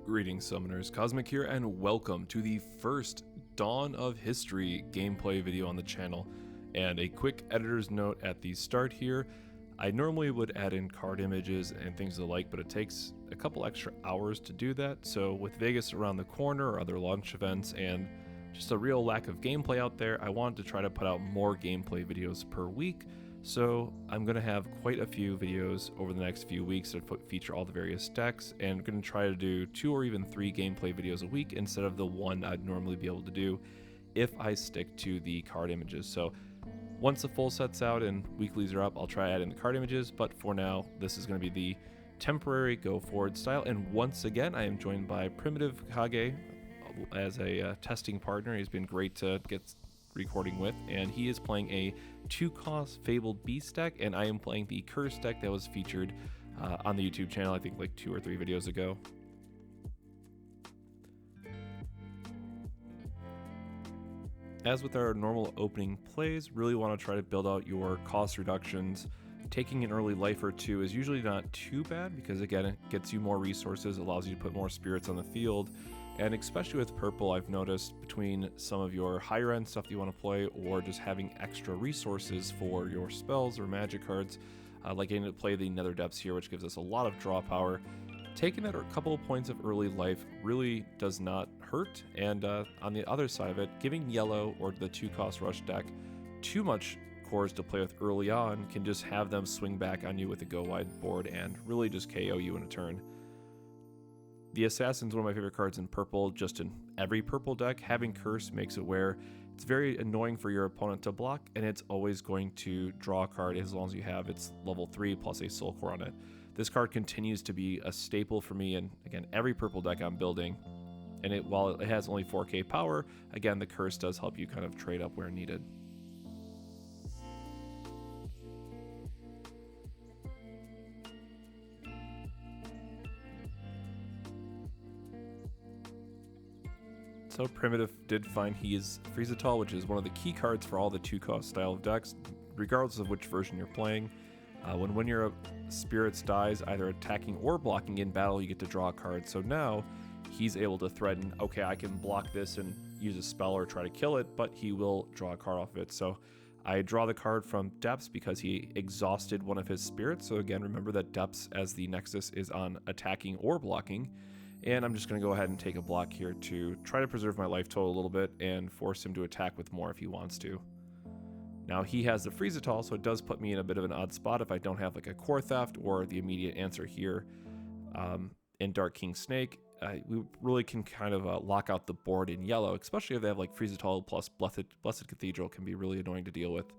Greetings, Summoners. Cosmic here, and welcome to the first Dawn of History gameplay video on the channel. And a quick editor's note at the start here. I normally would add in card images and things of the like, but it takes a couple extra hours to do that. So with Vegas around the corner or other launch events and just a real lack of gameplay out there, I wanted to try to put out more gameplay videos per week. So I'm going to have quite a few videos over the next few weeks that feature all the various decks, and I'm going to try to do 2 or even 3 gameplay videos a week instead of the one I'd normally be able to do if I stick to the card images. So once the full set's out and weeklies are up, I'll try adding the card images, but for now, this is going to be the temporary go forward style. And once again, I am joined by Primitive Kage as a testing partner. He's been great to get recording with, and he is playing a 2-cost Fabled Beast deck, and I am playing the Curse deck that was featured on the YouTube channel, I think like 2 or 3 videos ago. As with our normal opening plays, really want to try to build out your cost reductions. Taking an early life or 2 is usually not too bad because, again, it gets you more resources, allows you to put more spirits on the field. And especially with purple, I've noticed between some of your higher end stuff that you want to play or just having extra resources for your spells or magic cards, like getting to play the Nether Depths here, which gives us a lot of draw power. Taking that a couple of points of early life really does not hurt. And on the other side of it, giving yellow or the 2-cost rush deck too much cores to play with early on can just have them swing back on you with a go wide board and really just KO you in a turn. The Assassin's one of my favorite cards in purple. Just in every purple deck, having Curse makes it where it's very annoying for your opponent to block, and it's always going to draw a card as long as you have its level 3 plus a soul core on it. This card continues to be a staple for me in, again, every purple deck I'm building. And while it has only 4k power, again, the Curse does help you kind of trade up where needed. So Primitive did find his Friezatol, which is one of the key cards for all the 2-cost style of decks, regardless of which version you're playing. When your spirits dies, either attacking or blocking in battle, you get to draw a card. So now he's able to threaten, okay, I can block this and use a spell or try to kill it, but he will draw a card off of it. So I draw the card from Depths because he exhausted one of his spirits. So again, remember that Depths as the Nexus is on attacking or blocking. And I'm just going to go ahead and take a block here to try to preserve my life total a little bit and force him to attack with more if he wants to. Now he has the Friezatol, so it does put me in a bit of an odd spot if I don't have like a Core Theft or the immediate answer here in Dark King Snake. We really can kind of lock out the board in yellow, especially if they have like Friezatol plus Blessed Cathedral can be really annoying to deal with.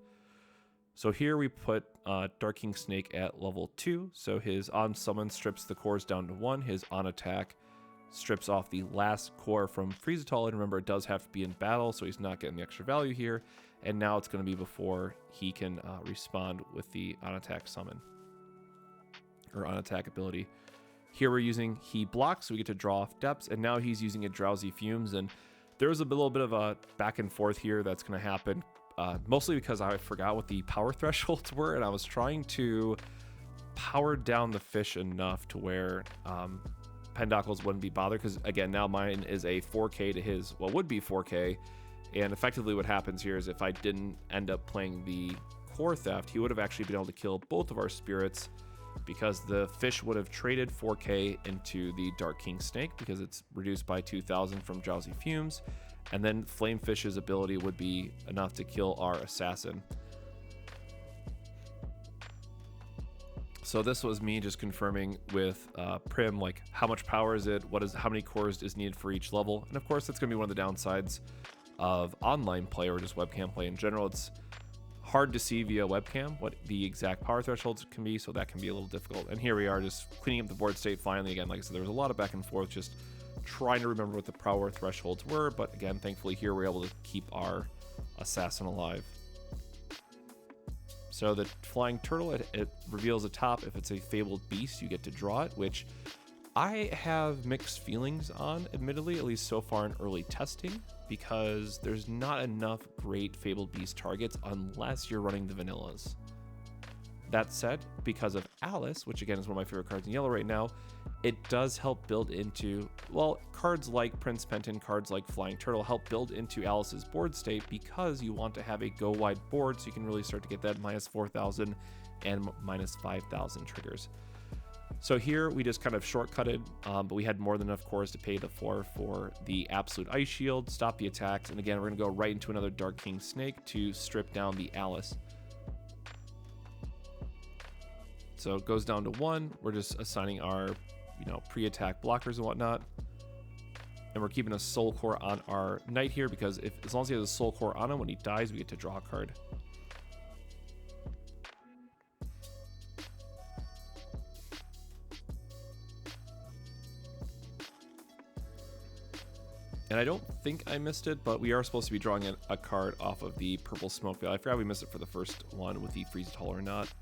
So here we put Dark King Snake at level 2, so his on summon strips the cores down to 1, his on attack strips off the last core from Friezatol, and remember it does have to be in battle, so he's not getting the extra value here, and now it's going to be before he can respond with the on attack summon, or on attack ability. Here we're using he blocks, so we get to draw off Depths, and now he's using a Drowsy Fumes, and there's a little bit of a back and forth here that's going to happen, mostly because I forgot what the power thresholds were, and I was trying to power down the fish enough to where Pendacles wouldn't be bothered, because again, now mine is a 4k to his, well, would be 4k, and effectively what happens here is if I didn't end up playing the Core Theft, he would have actually been able to kill both of our spirits, because the fish would have traded 4k into the Dark King Snake because it's reduced by 2000 from Drowsy Fumes, and then Flamefish's ability would be enough to kill our assassin. So this was me just confirming with Prim, like how much power is it, how many cores is needed for each level, and of course that's going to be one of the downsides of online play or just webcam play in general. It's hard to see via webcam what the exact power thresholds can be, so that can be a little difficult. And here we are just cleaning up the board state finally. Again, like I said, there was a lot of back and forth just trying to remember what the power thresholds were, but again, thankfully here we're able to keep our assassin alive. So the flying turtle, it reveals a top. If it's a Fabled Beast, you get to draw it, which I have mixed feelings on, admittedly, at least so far in early testing, because there's not enough great Fabled Beast targets unless you're running the vanillas. That said, because of Alice, which again is one of my favorite cards in yellow right now, it does help build into, well, cards like Prince Penton, cards like Flying Turtle help build into Alice's board state because you want to have a go wide board so you can really start to get that minus 4,000 and minus 5,000 triggers. So here we just kind of shortcutted, but we had more than enough cores to pay the 4 for the Absolute Ice Shield, stop the attacks, and again, we're going to go right into another Dark King Snake to strip down the Alice. So it goes down to 1. We're just assigning our, pre-attack blockers and whatnot. And we're keeping a soul core on our knight here because as long as he has a soul core on him, when he dies, we get to draw a card. And I don't think I missed it, but we are supposed to be drawing a card off of the Purple Smoke Veil. I forgot we missed it for the first one with the Freeze Tall or not.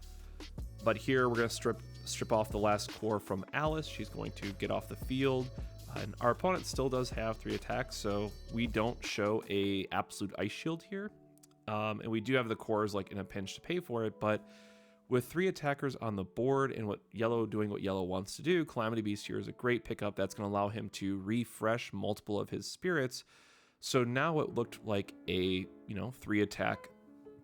But here we're going to strip off the last core from Alice. She's going to get off the field. And our opponent still does have 3 attacks, so we don't show a Absolute Ice Shield here. And we do have the cores like in a pinch to pay for it, but with 3 attackers on the board and what yellow wants to do, Calamity Beast here is a great pickup that's going to allow him to refresh multiple of his spirits. So now it looked like a 3 attack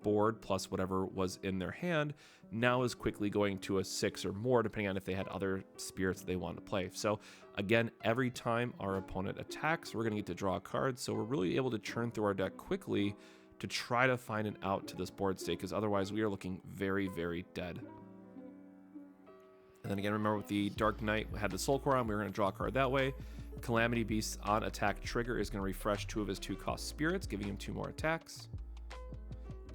board plus whatever was in their hand now is quickly going to a 6 or more, depending on if they had other spirits that they wanted to play. So again, every time our opponent attacks, we're going to get to draw a card. So we're really able to churn through our deck quickly to try to find an out to this board state, because otherwise we are looking very, very dead. And then again, remember with the Dark Knight, we had the Soul Core on, we were going to draw a card that way. Calamity Beast on attack trigger is going to refresh 2 of his 2-cost spirits, giving him 2 more attacks.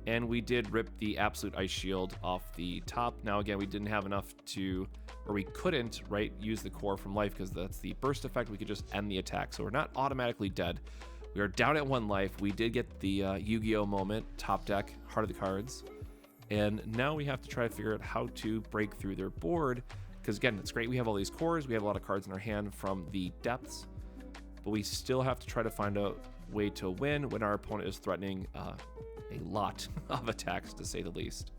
And we did rip the Absolute Ice Shield off the top. Now again, we didn't have enough to, or we couldn't, right, use the core from life because that's the burst effect. We could just end the attack, so we're not automatically dead. We are down at 1 life. We did get the Yu-Gi-Oh moment, top deck, Heart of the Cards. And now we have to try to figure out how to break through their board. Because again, it's great we have all these cores. We have a lot of cards in our hand from the depths. But we still have to try to find a way to win when our opponent is threatening a lot of attacks, to say the least.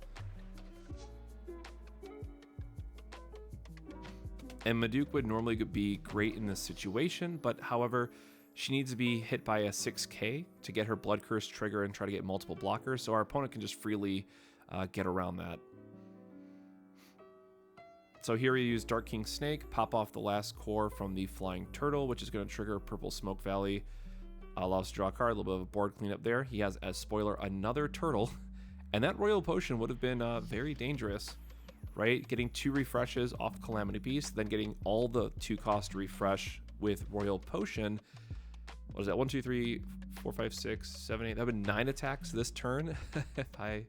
And Meduke would normally be great in this situation, but however, she needs to be hit by a 6k to get her Bloodcurse trigger and try to get multiple blockers, so our opponent can just freely get around that. So here we use Dark King Snake, pop off the last core from the Flying Turtle, which is going to trigger Purple Smoke Valley. Allows us to draw a card, a little bit of a board cleanup there. He has, as spoiler, another turtle, and that Royal Potion would have been very dangerous, right? Getting 2 refreshes off Calamity Beast, then getting all the 2-cost refresh with Royal Potion. What is that? 1, 2, 3, 4, 5, 6, 7, 8. That would be 9 attacks this turn. If I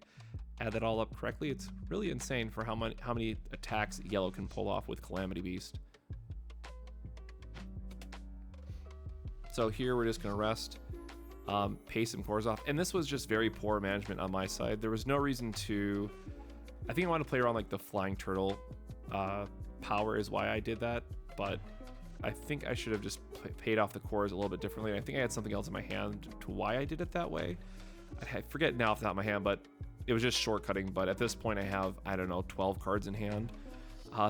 add that all up correctly, it's really insane for how many attacks yellow can pull off with Calamity Beast. So here we're just going to rest, pay some cores off. And this was just very poor management on my side. There was no reason to... I think I want to play around like the Flying Turtle power is why I did that. But I think I should have just paid off the cores a little bit differently. I think I had something else in my hand to why I did it that way. I forget now off the top of my hand, but it was just shortcutting. But at this point I have, I don't know, 12 cards in hand.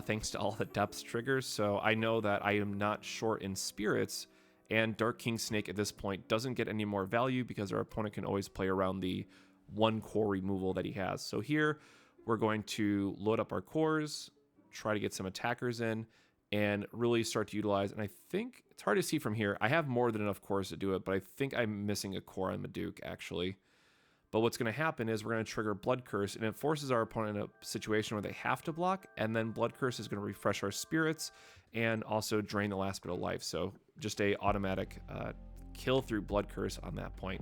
Thanks to all the depths triggers. So I know that I am not short in spirits. And Dark King Snake at this point doesn't get any more value because our opponent can always play around the 1 core removal that he has. So here we're going to load up our cores, try to get some attackers in, and really start to utilize. And I think it's hard to see from here. I have more than enough cores to do it, but I think I'm missing a core on Meduke actually. But what's going to happen is we're going to trigger Bloodcurse, and it forces our opponent in a situation where they have to block, and then Bloodcurse is going to refresh our spirits and also drain the last bit of life. So just a automatic kill through Bloodcurse on that point.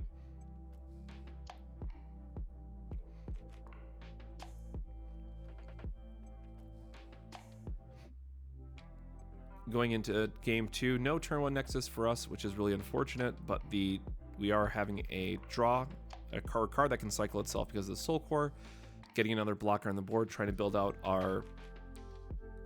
Going into game 2, no turn 1 Nexus for us, which is really unfortunate, but we are having a draw, a card that can cycle itself because of the Soul Core, getting another blocker on the board, trying to build out our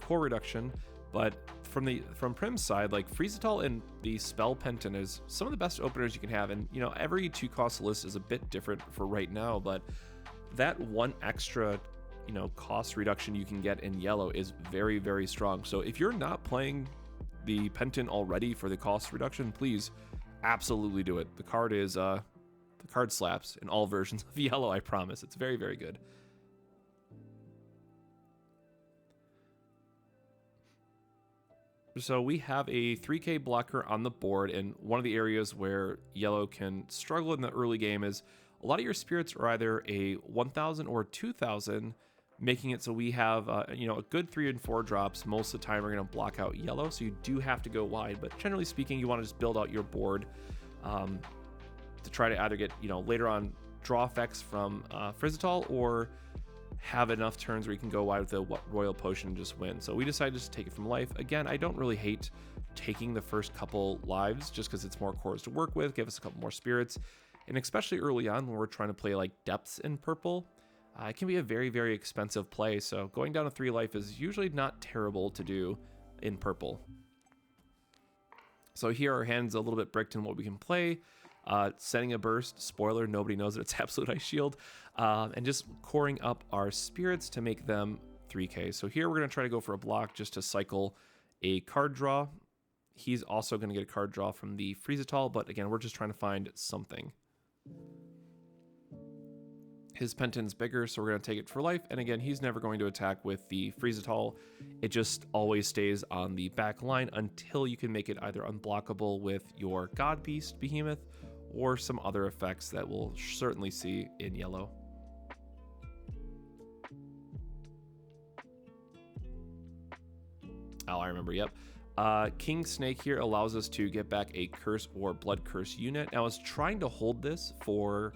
core reduction. But from Prim's side, like Frizatal and the Spell Penton is some of the best openers you can have, and every 2-cost list is a bit different for right now, but that 1 extra cost reduction you can get in yellow is very, very strong. So if you're not playing the Penton already for the cost reduction, please absolutely do it. The card slaps in all versions of yellow, I promise. It's very, very good. So we have a 3k blocker on the board, and one of the areas where yellow can struggle in the early game is a lot of your spirits are either a 1000 or 2000, making it so we have a good 3 and 4 drops. Most of the time we're going to block out yellow, so you do have to go wide, but generally speaking you want to just build out your board to try to either get later on draw effects from Frizzitol, or have enough turns where you can go wide with the Royal Potion and just win. So we decided to just take it from life. Again, I don't really hate taking the first couple lives just because it's more cores to work with, give us a couple more spirits, and especially early on when we're trying to play like depths in purple, it can be a very, very expensive play. So going down to 3 life is usually not terrible to do in purple. So here our hand's a little bit bricked in what we can play. Setting a burst, spoiler, nobody knows that it's absolute ice shield, and just coring up our spirits to make them 3k. So here we're going to try to go for a block just to cycle a card draw. He's also going to get a card draw from the Frizzitol, but again, we're just trying to find something. His Penton's bigger, so we're going to take it for life, and again, he's never going to attack with the Frizzitol. It just always stays on the back line until you can make it either unblockable with your God Beast Behemoth or some other effects that we'll certainly see in yellow. Oh, I remember, yep. King Snake here allows us to get back a Curse or Bloodcurse unit. Now, I was trying to hold this for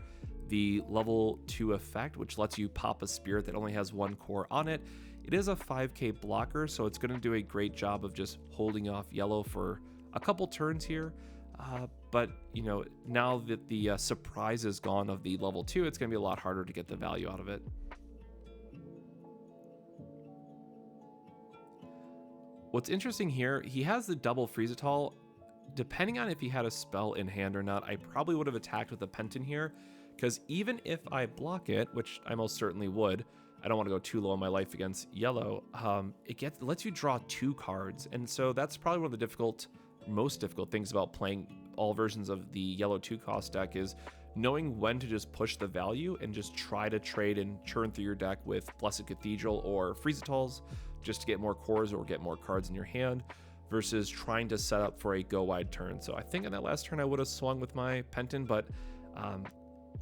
the level 2 effect, which lets you pop a spirit that only has 1 core on it. It is a 5k blocker, so it's going to do a great job of just holding off yellow for a couple turns here. But now that the surprise is gone of the level 2, it's going to be a lot harder to get the value out of it. What's interesting here, he has the double Frizzitol. Depending on if he had a spell in hand or not, I probably would have attacked with a Penton here, because even if I block it, which I most certainly would, I don't want to go too low on my life against yellow, it lets you draw 2 cards, and so that's probably one of the most difficult things about playing all versions of the yellow 2 cost deck is knowing when to just push the value and just try to trade and churn through your deck with Blessed Cathedral or Frizzitols just to get more cores or get more cards in your hand, versus trying to set up for a go wide turn. So I think in that last turn I would have swung with my Penton, but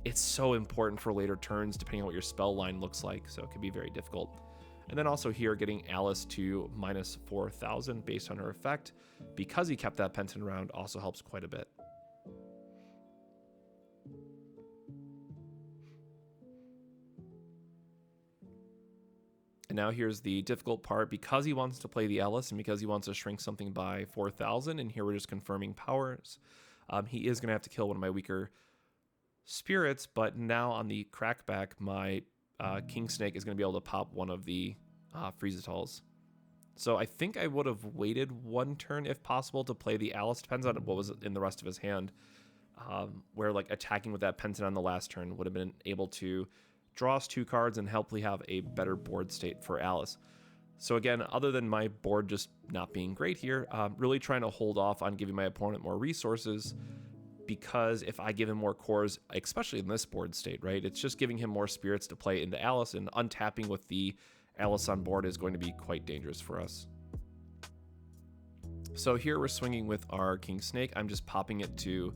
it's so important for later turns depending on what your spell line looks like, so it can be very difficult. And then also here, getting Alice to minus 4,000 based on her effect, because he kept that Penton around, also helps quite a bit. And now here's the difficult part. Because he wants to play the Alice and because he wants to shrink something by 4,000, and here we're just confirming powers, he is going to have to kill one of my weaker spirits, but now on the crackback, my King Snake is going to be able to pop one of the Frizzitols. So I think I would have waited 1 turn if possible to play the Alice. Depends on what was in the rest of his hand, where like attacking with that Penton on the last turn would have been able to draw us 2 cards and hopefully have a better board state for Alice. So again, other than my board just not being great here, really trying to hold off on giving my opponent more resources, because if I give him more cores, especially in this board state, right, it's just giving him more spirits to play into Alice, and untapping with the Alice on board is going to be quite dangerous for us. So here we're swinging with our King Snake. I'm just popping it to...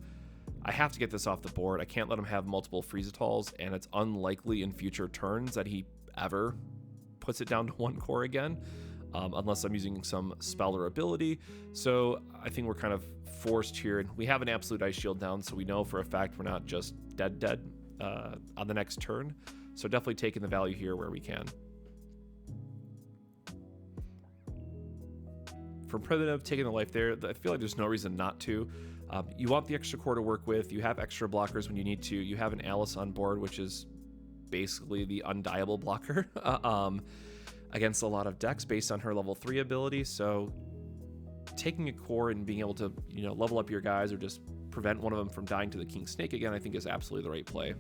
I have to get this off the board. I can't let him have multiple Frizzitols, and it's unlikely in future turns that he ever puts it down to 1 core again, unless I'm using some spell or ability. So I think we're kind of forced here, and we have an absolute ice shield down, so we know for a fact we're not just dead on the next turn. So definitely taking the value here where we can. For primitive, taking the life there, I feel like there's no reason not to. You want the extra core to work with. You have extra blockers when you need to. You have an Alice on board, which is basically the undieable blocker against a lot of decks based on her level 3 ability. So taking a core and being able to, level up your guys or just prevent one of them from dying to the King Snake again, I think is absolutely the right play.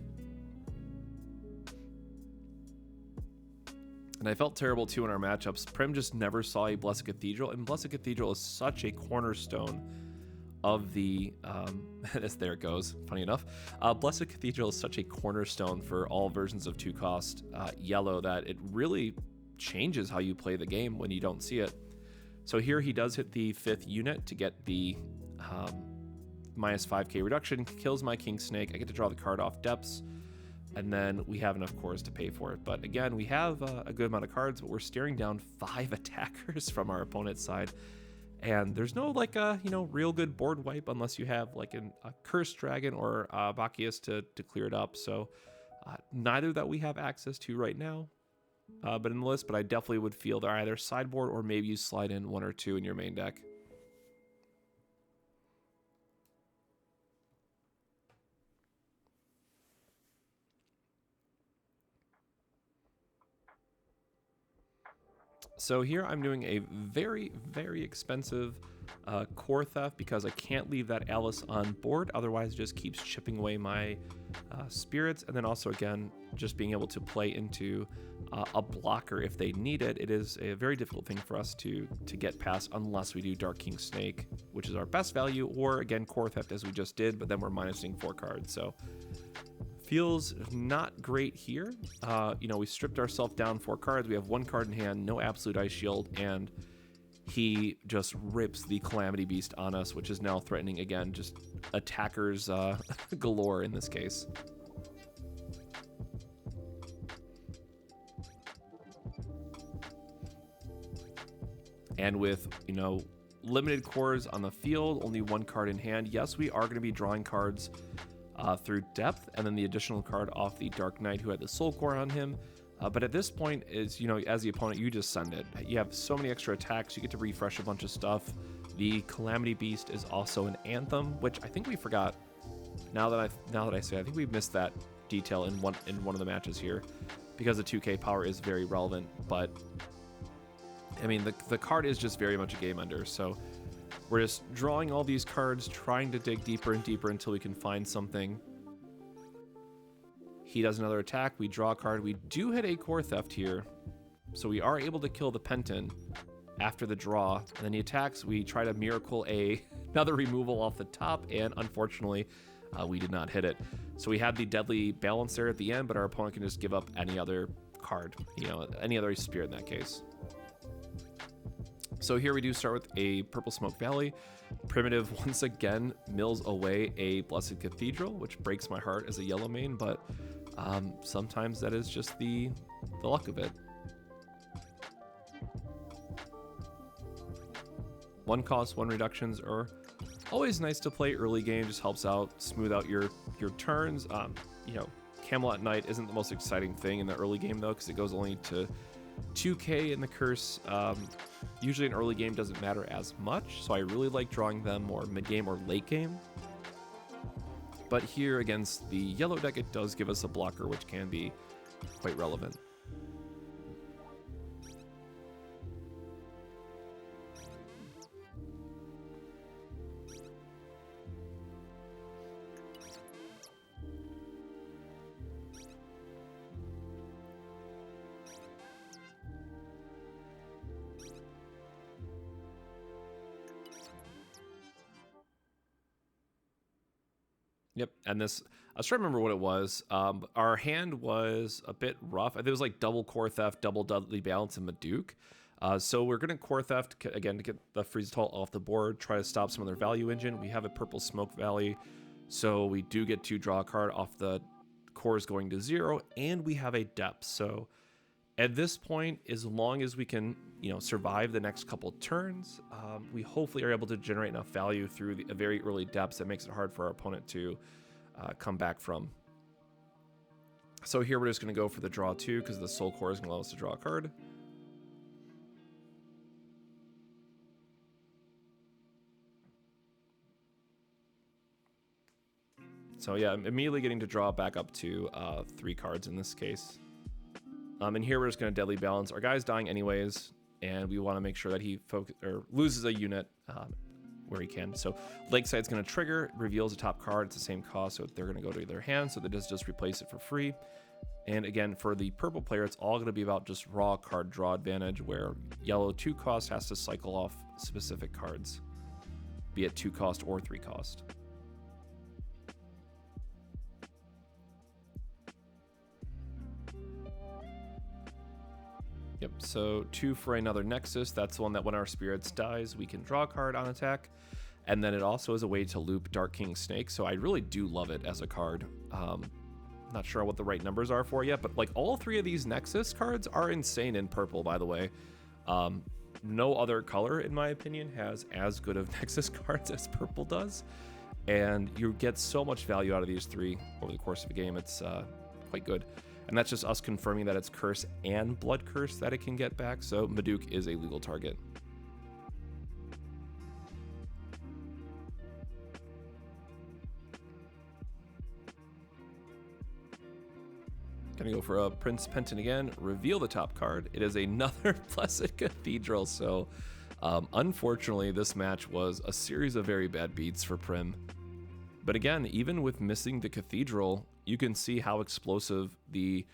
And I felt terrible too in our matchups. Prim just never saw a Blessed Cathedral, and Blessed Cathedral is such a cornerstone of the there it goes, funny enough. Blessed Cathedral is such a cornerstone for all versions of 2-cost yellow that it really changes how you play the game when you don't see it. So here he does hit the 5th unit to get the minus 5k reduction, kills my King Snake. I get to draw the card off depths, and then we have enough cores to pay for it. But again, we have a good amount of cards, but we're staring down 5 attackers from our opponent's side. And there's no like a real good board wipe unless you have like a Cursed Dragon or Bacchius to clear it up. So neither that we have access to right now, but in the list. But I definitely would feel they're either sideboard or maybe you slide in 1 or 2 in your main deck. So here I'm doing a very, very expensive core theft because I can't leave that Alice on board. Otherwise, it just keeps chipping away my spirits. And then also, again, just being able to play into a blocker if they need it. It is a very difficult thing for us to get past unless we do Dark King Snake, which is our best value, or again, core theft as we just did, but then we're minusing 4 cards. So feels not great here. We stripped ourselves down 4 cards. We have 1 card in hand, no Absolute Ice Shield, and he just rips the Calamity Beast on us, which is now threatening, again, just attackers galore in this case. And with, limited cores on the field, only 1 card in hand, yes, we are going to be drawing cards through depth, and then the additional card off the Dark Knight who had the Soul Core on him. But at this point, is as the opponent, you just send it. You have so many extra attacks, you get to refresh a bunch of stuff. The Calamity Beast is also an Anthem, which I think we forgot. Now that I say, I think we missed that detail in one of the matches here, because the 2k power is very relevant. But I mean, the card is just very much a game ender. So we're just drawing all these cards, trying to dig deeper and deeper until we can find something. He does another attack. We draw a card. We do hit a core theft here, so we are able to kill the Penton after the draw. And then he attacks. We try to miracle another removal off the top, and unfortunately, we did not hit it. So we had the deadly balance there at the end, but our opponent can just give up any other card, any other spirit in that case. So here we do start with a Purple Smoke Valley. Primitive once again mills away a Blessed Cathedral, which breaks my heart as a yellow main, but sometimes that is just the luck of it. 1 cost, 1 reductions are always nice to play early game. Just helps out, smooth out your turns. Camelot Knight isn't the most exciting thing in the early game though, because it goes only to 2k in the curse. Usually an early game doesn't matter as much, so I really like drawing them more mid-game or late game. But here against the yellow deck, it does give us a blocker, which can be quite relevant. Yep, and this, I was trying to remember what it was. Our hand was a bit rough. It was like double core theft, double deadly balance, and Meduke. So we're going to core theft, again, to get the Frizzatol off the board, try to stop some of their value engine. We have a Purple Smoke Valley, so we do get to draw a card off the cores going to 0, and we have a depth. So at this point, as long as we can, survive the next couple turns, we hopefully are able to generate enough value through a very early depths that makes it hard for our opponent to come back from. So here we're just going to go for the draw 2 because the Soul Core is going to allow us to draw a card. So yeah, I'm immediately getting to draw back up to 3 cards in this case. And here we're just going to deadly balance. Our guy's dying anyways, and we want to make sure that he loses a unit where he can. So Lakeside's going to trigger, reveals a top card. It's the same cost, so they're going to go to their hand, so they just replace it for free. And again, for the purple player, it's all going to be about just raw card draw advantage, where yellow 2 cost has to cycle off specific cards, be it 2 cost or 3 cost. Yep, so 2 for another Nexus. That's the one that when our spirits dies, we can draw a card on attack. And then it also is a way to loop Dark King Snake, so I really do love it as a card. Not sure what the right numbers are for yet, but like all 3 of these Nexus cards are insane in purple, by the way. No other color, in my opinion, has as good of Nexus cards as purple does. And you get so much value out of these 3 over the course of a game. It's quite good. And that's just us confirming that it's Curse and Bloodcurse that it can get back, so Meduke is a legal target. Gonna go for a Prince Penton again, reveal the top card. It is another Blessed Cathedral, so unfortunately this match was a series of very bad beats for Prim. But again, even with missing the Cathedral, you can see how explosive the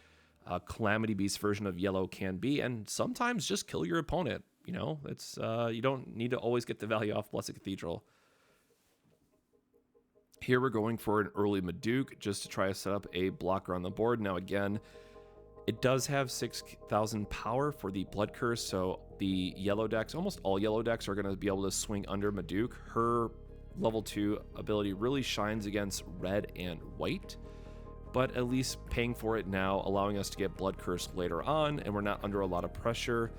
Calamity Beast version of yellow can be, and sometimes just kill your opponent. You know, it's you don't need to always get the value off Blessed Cathedral. Here we're going for an early Meduke just to try to set up a blocker on the board. Now again, it does have 6,000 power for the Bloodcurse, so the yellow decks, almost all yellow decks, are going to be able to swing under Meduke. Her level 2 ability really shines against red and white, but at least paying for it now, allowing us to get Bloodcurse later on, and we're not under a lot of pressure.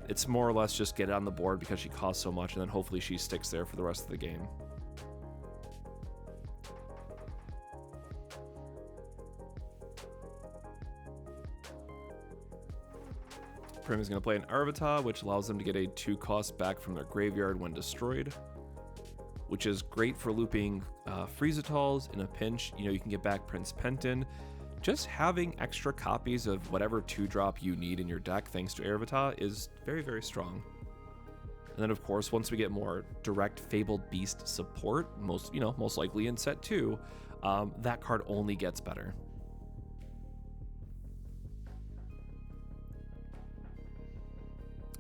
It's more or less just get it on the board because she costs so much, and then hopefully she sticks there for the rest of the game. Prim is going to play an Arvita, which allows them to get a 2 cost back from their graveyard when destroyed, which is great for looping Friezatals in a pinch. You know, you can get back Prince Penton. Just having extra copies of whatever 2-drop you need in your deck thanks to Arvita is very, very strong. And then of course, once we get more direct Fabled Beast support, most likely in set 2, that card only gets better.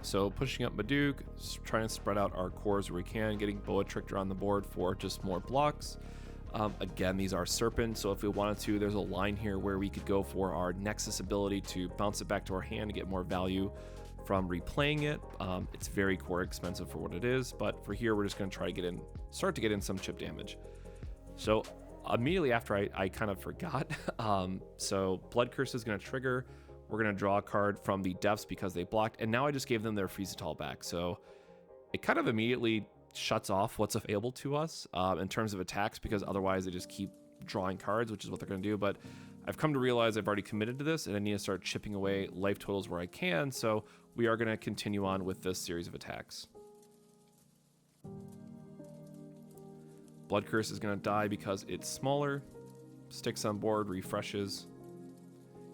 So pushing up Meduke, trying to spread out our cores where we can, getting Boa Trickster on the board for just more blocks. Again, these are Serpent, so if we wanted to, there's a line here where we could go for our Nexus ability to bounce it back to our hand to get more value from replaying it. It's very core expensive for what it is, but for here, we're just going to try to start to get in some chip damage. So immediately after I kind of forgot, so Bloodcurse is going to trigger. We're going to draw a card from the depths because they blocked, and now I just gave them their Friezatal back. So it kind of immediately shuts off what's available to us in terms of attacks, because otherwise they just keep drawing cards, which is what they're going to do. But I've come to realize I've already committed to this, and I need to start chipping away life totals where I can. So we are going to continue on with this series of attacks. Bloodcurse is going to die because it's smaller. Sticks on board, refreshes.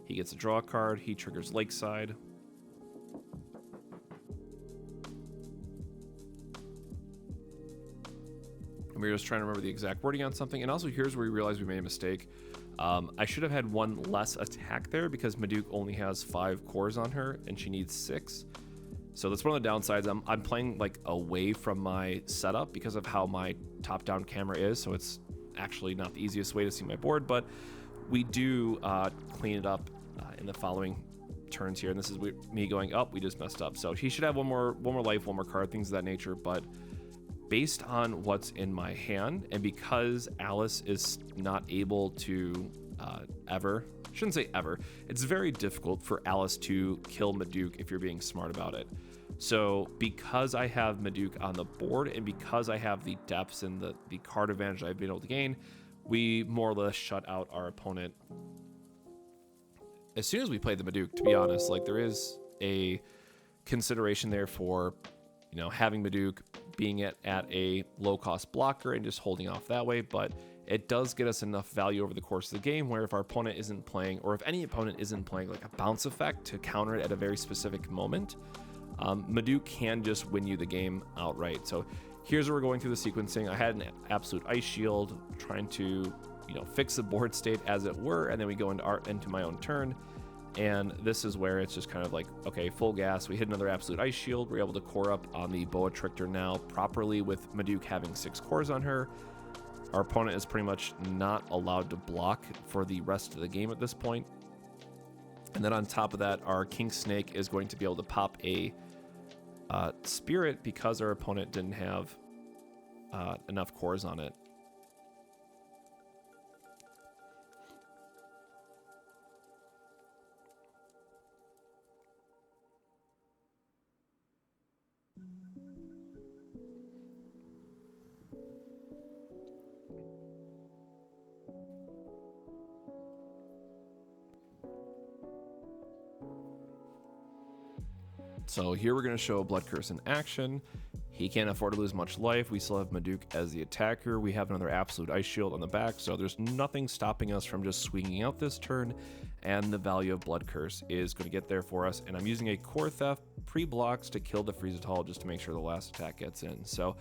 He gets a draw card. He triggers Lakeside. And we're just trying to remember the exact wording on something. And also here's where we realize we made a mistake. I should have had 1 less attack there because Meduke only has 5 cores on her and she needs 6. So that's one of the downsides. I'm playing like away from my setup because of how my top-down camera is. So it's actually not the easiest way to see my board, but we do clean it up in the following turns here, and this is me going up. We just messed up, so he should have one more life, 1 more card, things of that nature. But based on what's in my hand, and because Alice is not able to shouldn't say ever, it's very difficult for Alice to kill Meduke if you're being smart about it. So because I have Meduke on the board, and because I have the depths and the card advantage I've been able to gain, we more or less shut out our opponent as soon as we play the Meduke, to be honest. Like, there is a consideration there for, having Meduke being at a low-cost blocker and just holding off that way, but it does get us enough value over the course of the game where if our opponent isn't playing, or if any opponent isn't playing like a bounce effect to counter it at a very specific moment, Meduke can just win you the game outright. So here's where we're going through the sequencing. I had an absolute ice shield, trying to, fix the board state as it were, and then we go into my own turn. And this is where it's just kind of like, okay, full gas. We hit another Absolute Ice Shield. We're able to core up on the Boa Trickster now properly with Meduke having 6 cores on her. Our opponent is pretty much not allowed to block for the rest of the game at this point. And then on top of that, our King Snake is going to be able to pop a Spirit because our opponent didn't have enough cores on it. So here we're going to show Bloodcurse in action. He can't afford to lose much life. We still have Meduke as the attacker. We have another Absolute Ice Shield on the back, so there's nothing stopping us from just swinging out this turn, and the value of Bloodcurse is going to get there for us. And I'm using a Core Theft pre-blocks to kill the Friesatall just to make sure the last attack gets in. So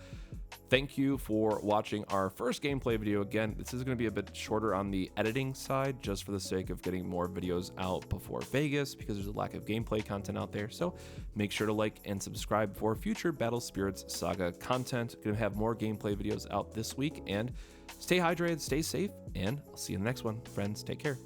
thank you for watching our first gameplay video. Again, this is going to be a bit shorter on the editing side, just for the sake of getting more videos out before Vegas, because there's a lack of gameplay content out there. So make sure to like and subscribe for future Battle Spirits Saga content. Going to have more gameplay videos out this week, and stay hydrated, stay safe, and I'll see you in the next one. Friends, take care.